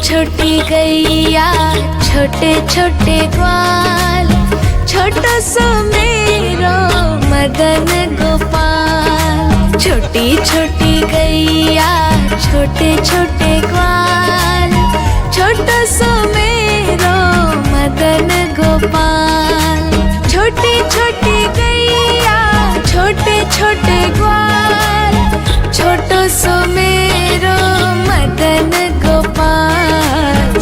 छोटी गैया छोटे छोटे ग्वाल, छोटा सा मेरो मदन गोपाल। छोटी छोटी गैया छोटे छोटे ग्वाल, छोटा सा मेरो मदन गोपाल। छोटी छोटी गैया छोटे छोटे ग्वाल, छोटो सो मेरो मदन गोपाल।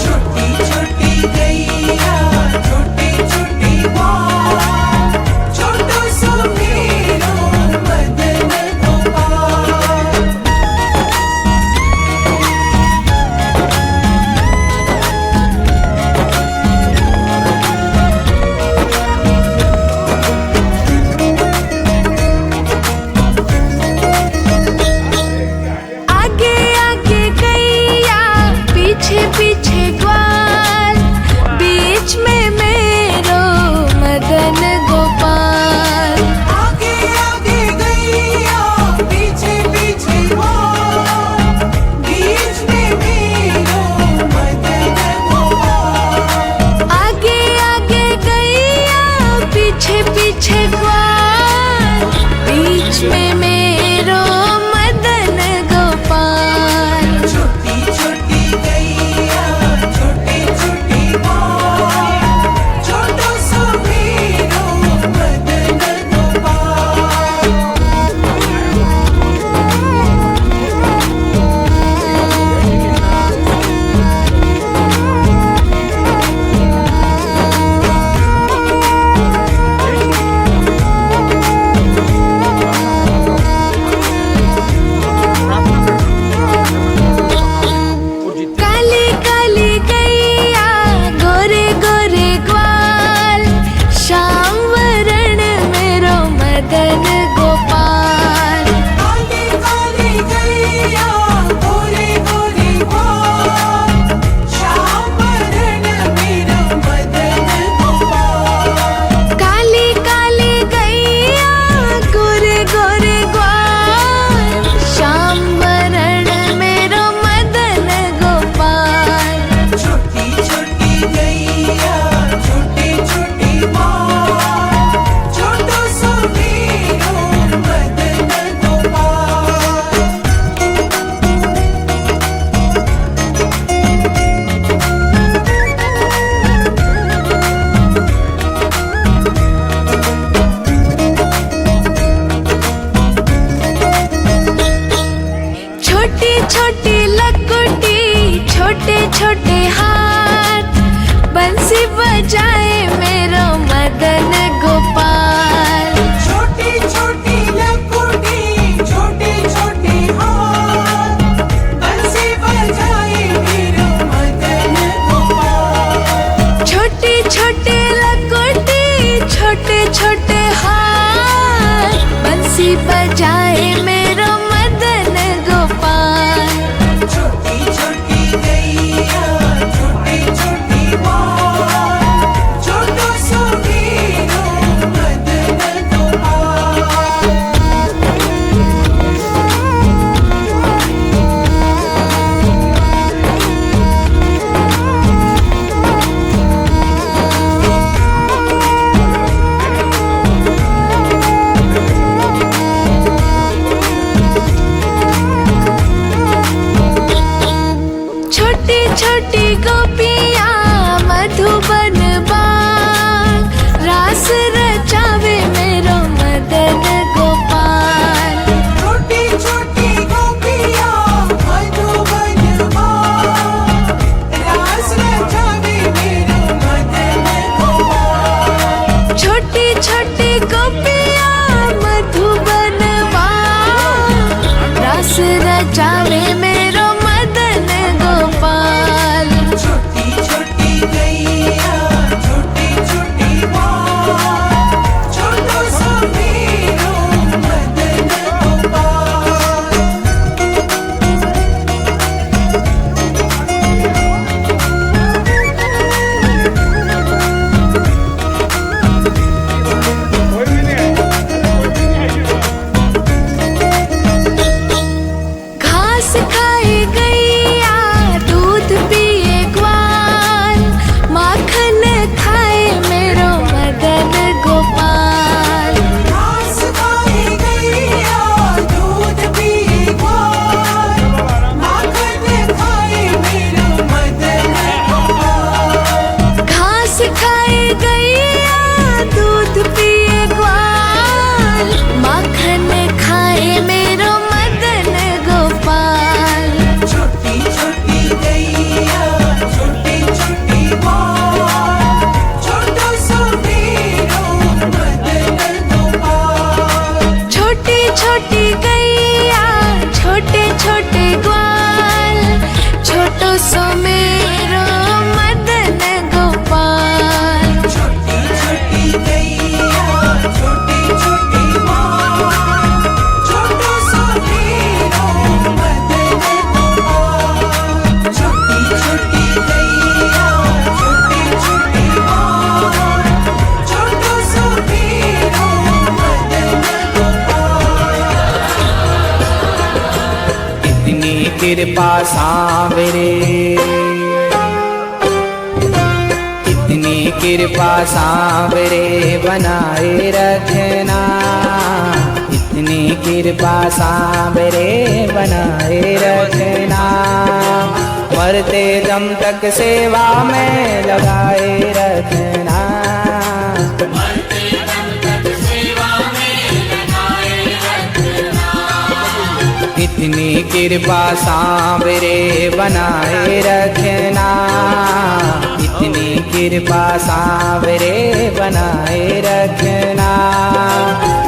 छोटी छोटी गैया छोटे छोटे ग्वाल, छोटो सो मेरो मदन गोपाल। आगे आगे गैया पीछे पीछे ग्वाल, बीच में मेरो मदन गोपाल। आगे आगे गैया पीछे पीछे ग्वाल, बीच में मेरो मदन गोपाल। आगे आगे गैया पीछे पीछे ग्वाल, बीच में मेरो मदन गोपाल। छोटी छोटी गैया छोटे छोटे ग्वाल, छोटो सो मेरो मदन गोपाल। काली काली गैया गोरे गोरे ग्वाल, श्याम वरण मेरो मदन गोपाल। काली काली गैया गोरे गोरे ग्वाल, श्याम वरण मेरो मदन गोपाल। काली काली गैया गोरे गोरे ग्वाल, श्याम वरण मेरो मदन गोपाल। छोटी छोटी गैया छोटे छोटे ग्वाल, छोटो सो मेरो मदन गोपाल। छोटी छोटी लकुटी छोटे छोटे हाथ, बंसी बजाए मेरो मदन गोपाल। छोटी छोटी लकुटी छोटे छोटे हाथ, बंसी बजाए मेरो मदन गोपाल। छोटी छोटी लकुटी छोटे छोटे हाथ, बंसी बजाए मेरो मदन गोपाल। छोटी छोटी गैया छोटे छोटे ग्वाल, छोटो सो मेरो कृपा सांवरे, इतनी कृपा सांवरे बनाए रखना, इतनी कृपा सांवरे बनाए रखना। मरते दम तक सेवा में लगाए रखना, इतनी कृपा सांवरे बनाए रखना, इतनी कृपा सांवरे बनाए रखना।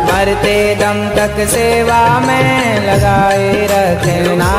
मरते दम तक सेवा में लगाए रखना,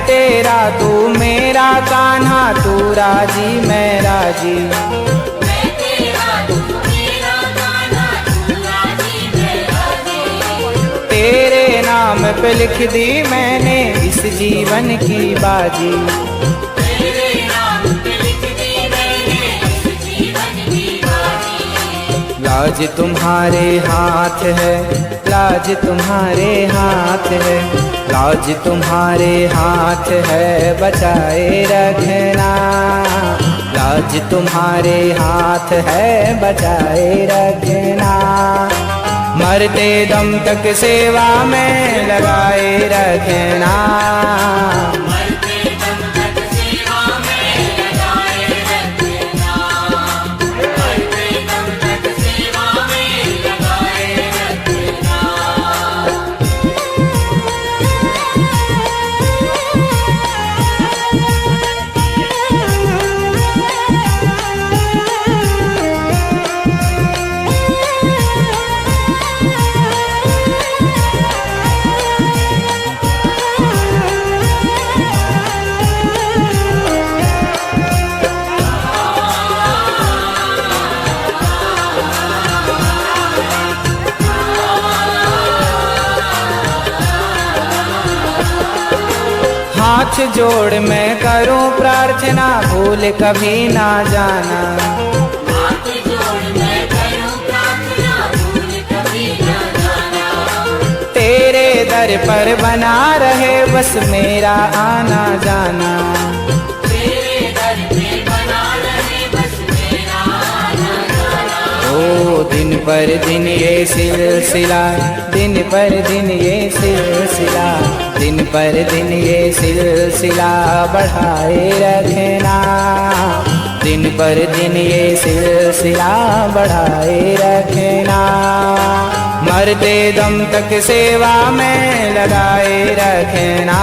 तेरा तू मेरा कान्हा, तू राजी मैं राजी, मैं तेरा तू मेरा कान्हा, तू राजी मैं राजी। तेरे नाम पे लिख दी मैंने इस जीवन की बाजी, तेरे नाम पे लिख दी मैंने इस जीवन की बाजी। लाज तुम्हारे हाथ है, लाज तुम्हारे हाथ है, लाज तुम्हारे हाथ है बचाए रखना, लाज तुम्हारे हाथ है बचाए रखना। मरते दम तक सेवा में लगाए रखना, हाथ जोड़ मैं करूं प्रार्थना, भूल कभी ना जाना, हाथ जोड़ मैं करूं प्रार्थना, भूल कभी ना जाना। तेरे दर पर बना रहे बस मेरा आना जाना, तेरे दर पे बना रहे बस मेरा आना जाना। ओ दिन पर दिन ये सिलसिला, दिन पर दिन ये सिलसिला, दिन पर दिन ये सिलसिला बढ़ाए रखना, दिन पर दिन ये सिलसिला बढ़ाए रखना। मरते दम तक सेवा में लगाए रखना,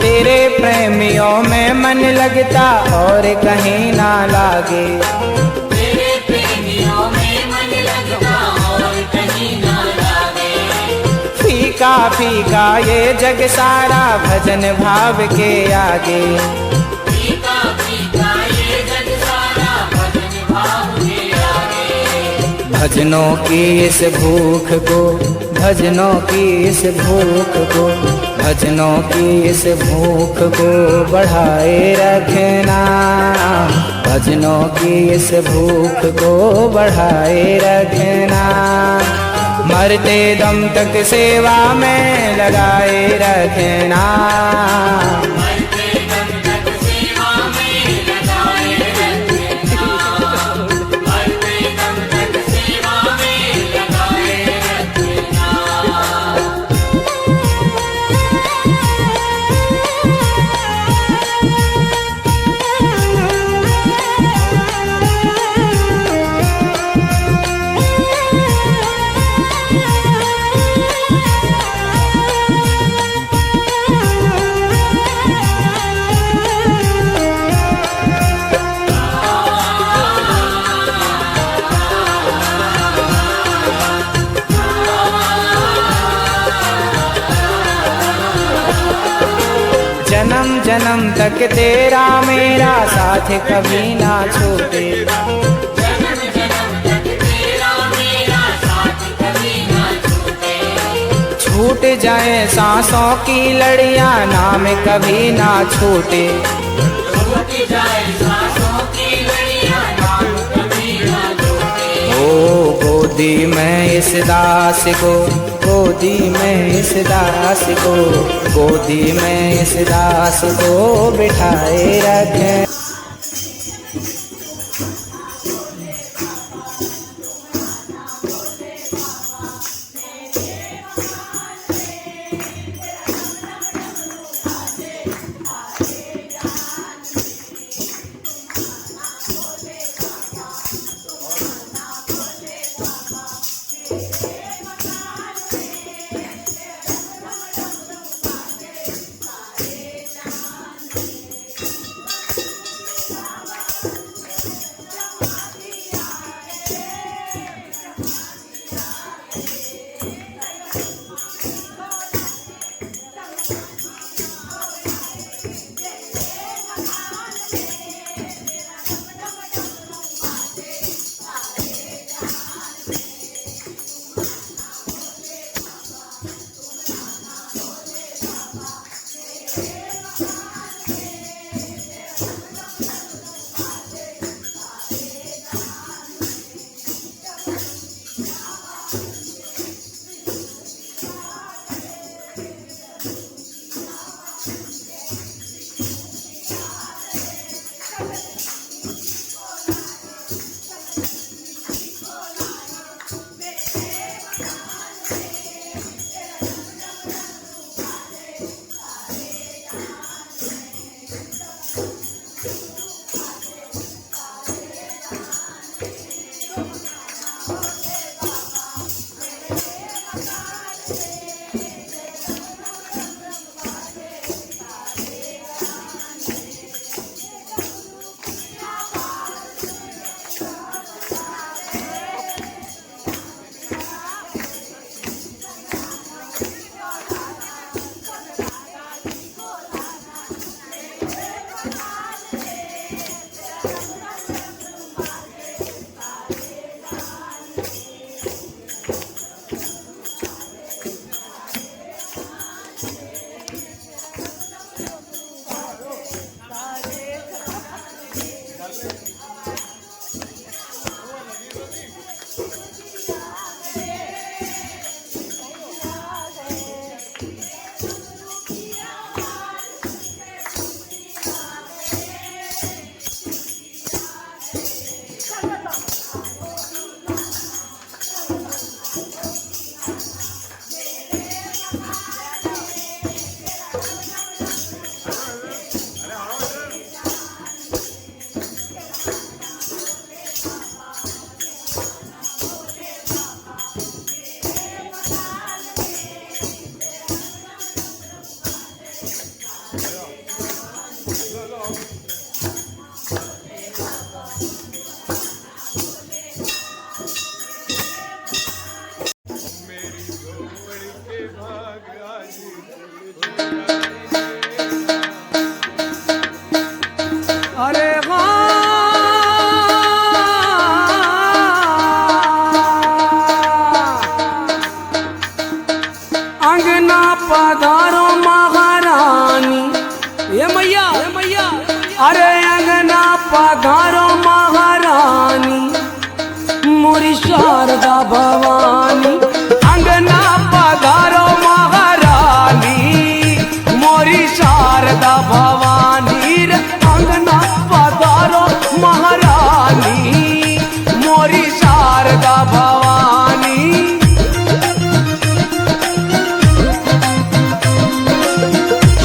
तेरे प्रेमियों में मन लगता और कहीं ना लागे, तेरे प्रेमियों में मन लगता और कहीं ना लागे। फीका फीका ये जग सारा भजन भाव के आगे, फीका फीका ये जग सारा भजन भाव के आगे। भजनों की इस भूख को, भजनों की इस भूख को, भजनों की इस भूख को बढ़ाए रखना, भजनों की इस भूख को बढ़ाए रखना। मरते दम तक सेवा में लगाए रखना, मरते दम तक सेवा में लगाए रखना, मरते जन्म जन्म तक तेरा मेरा साथ कभी ना छूटे। जन्म जन्म तक तेरा मेरा साथ कभी ना छूटे। छूट जाए सांसों की लड़ियां नाम कभी ना छूटे। छूट जाए सांसों की लड़ियां नाम कभी ना छूटे। ओ गोदी में इस दास को, गोदी में इस दास को, गोदी में इस दास को बिठाए रखें। पधारो महारानी, ये मैया अरे अंगना पधारो महारानी, मोरी शारदा भवानी। अंगना पधारो महारानी, मोरी शारदा भवानी रे। अंगना पधारो महारानी, मोरी शारदा भवानी।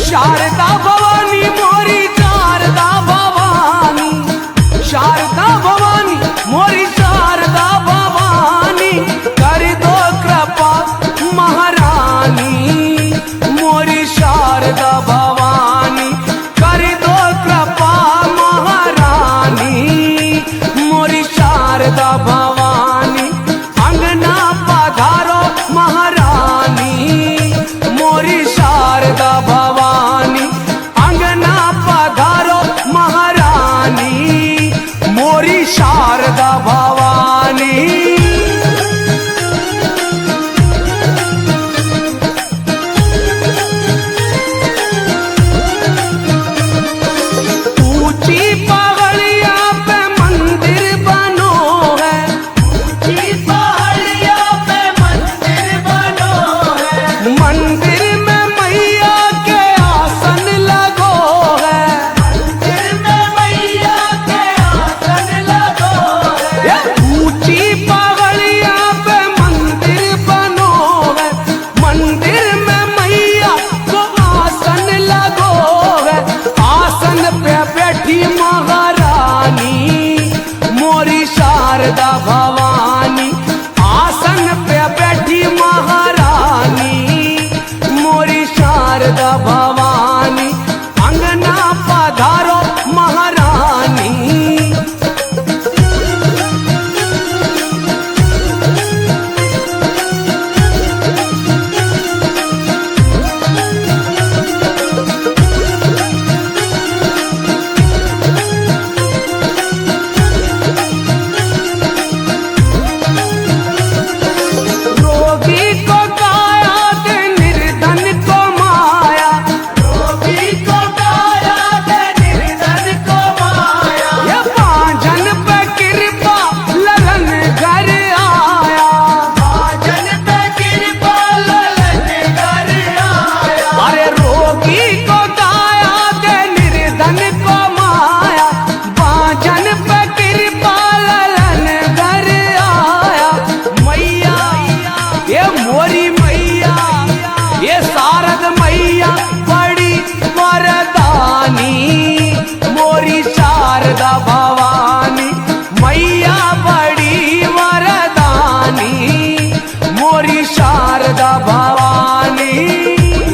शारदा भवानी मोरी शारदा भवानी, शारदा भवानी मोरी शारदा भवानी। कर दो शारद मैया बड़ी वरदानी, मोरी शारदा भवानी मैया बड़ी वरदानी, मोरी शारदा भवानी।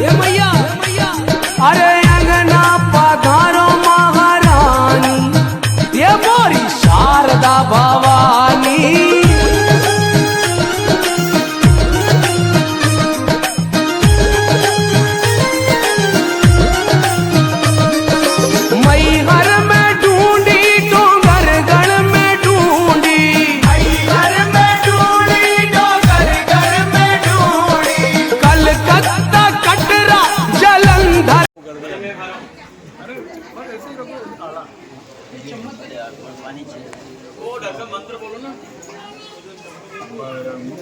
ये मैया अरे अंगना पधारो महारानी, ये मोरी शारदा भवानी। मैहर में ढूंढी डोंगरगढ़ में ढूंढी, घर में ढूंढी डोंगरगढ़ में ढूंढी, कलकत्ता कटरा जलंधर।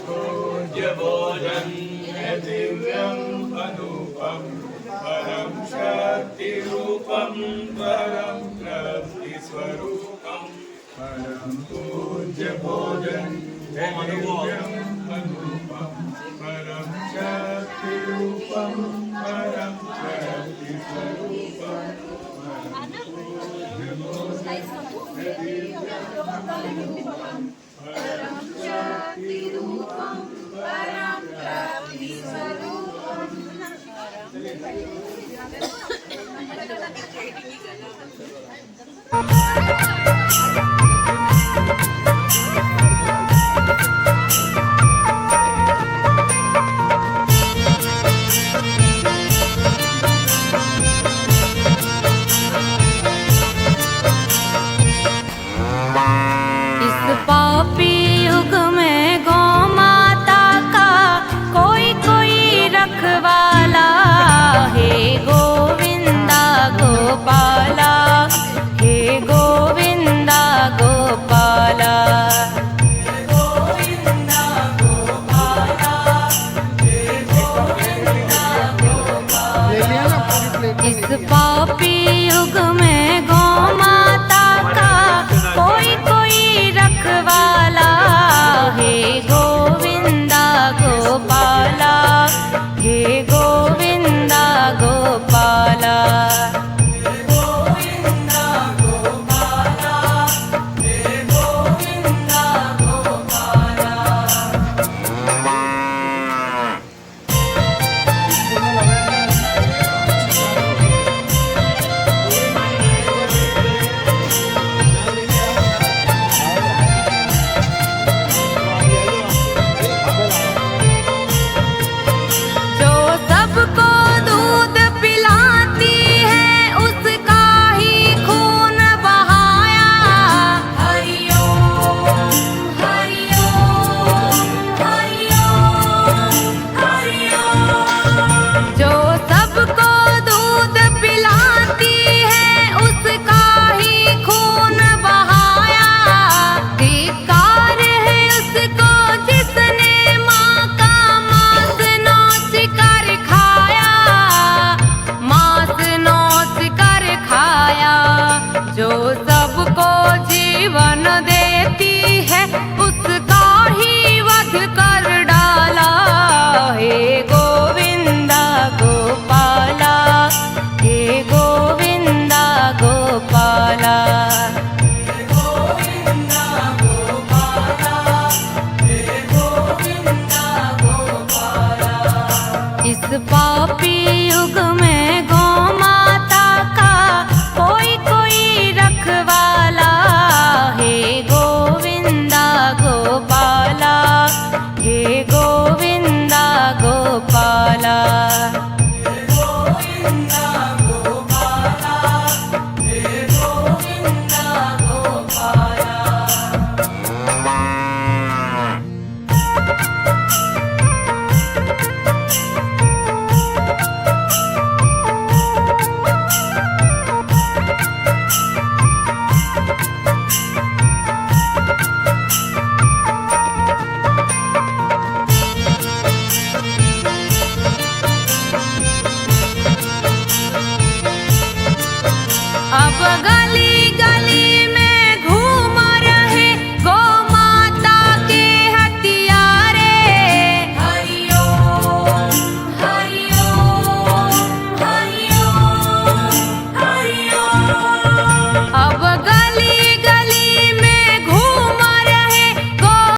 पूज्य भोजन दिव्यम अनुपम परम शक्ति रूपम परम शक्ति स्वरूपम परम पूज्य भोजन दिव्यम अनुपम परम शक्ति रूपम परम शक्ति स्वरूपम परम पूज्य भोजन दिव्यम अनुपम परम शक्ति रूपम परम शक्ति स्वरूपम। इस पापी युग में गौ माता का कोई कोई रखवाला, हे गोविंदा गोपाला, हे गोविंदा गोपाला। गोविंदा गोपाला, हे गोविंदा गोपाला। इस पापी युग में गौ माता का कोई कोई रखवाला, हे गोविंदा गोपाला, हे गोविंदा गोपाला। गोविंदा गोपाला, हे गोविंदा गोपाला। जो सबको दूध पिलाती है उसका ही खून बहाया, हरिओम हरिओम हरिओम हरिओम। जो सबको दूध पिलाती है उसका ही खून बहाया, धिक्कार है उसको जिसने माँ का मांस नोच कर खाया, मांस नोच कर खाया। जो सबको जीवन देती है उसका ही वध कर डाला, हे गोविंदा गोपाला, हे गोविंदा गोपाला। गोविंदा गोपाला, हे गोविंदा गोपाला। इस पापी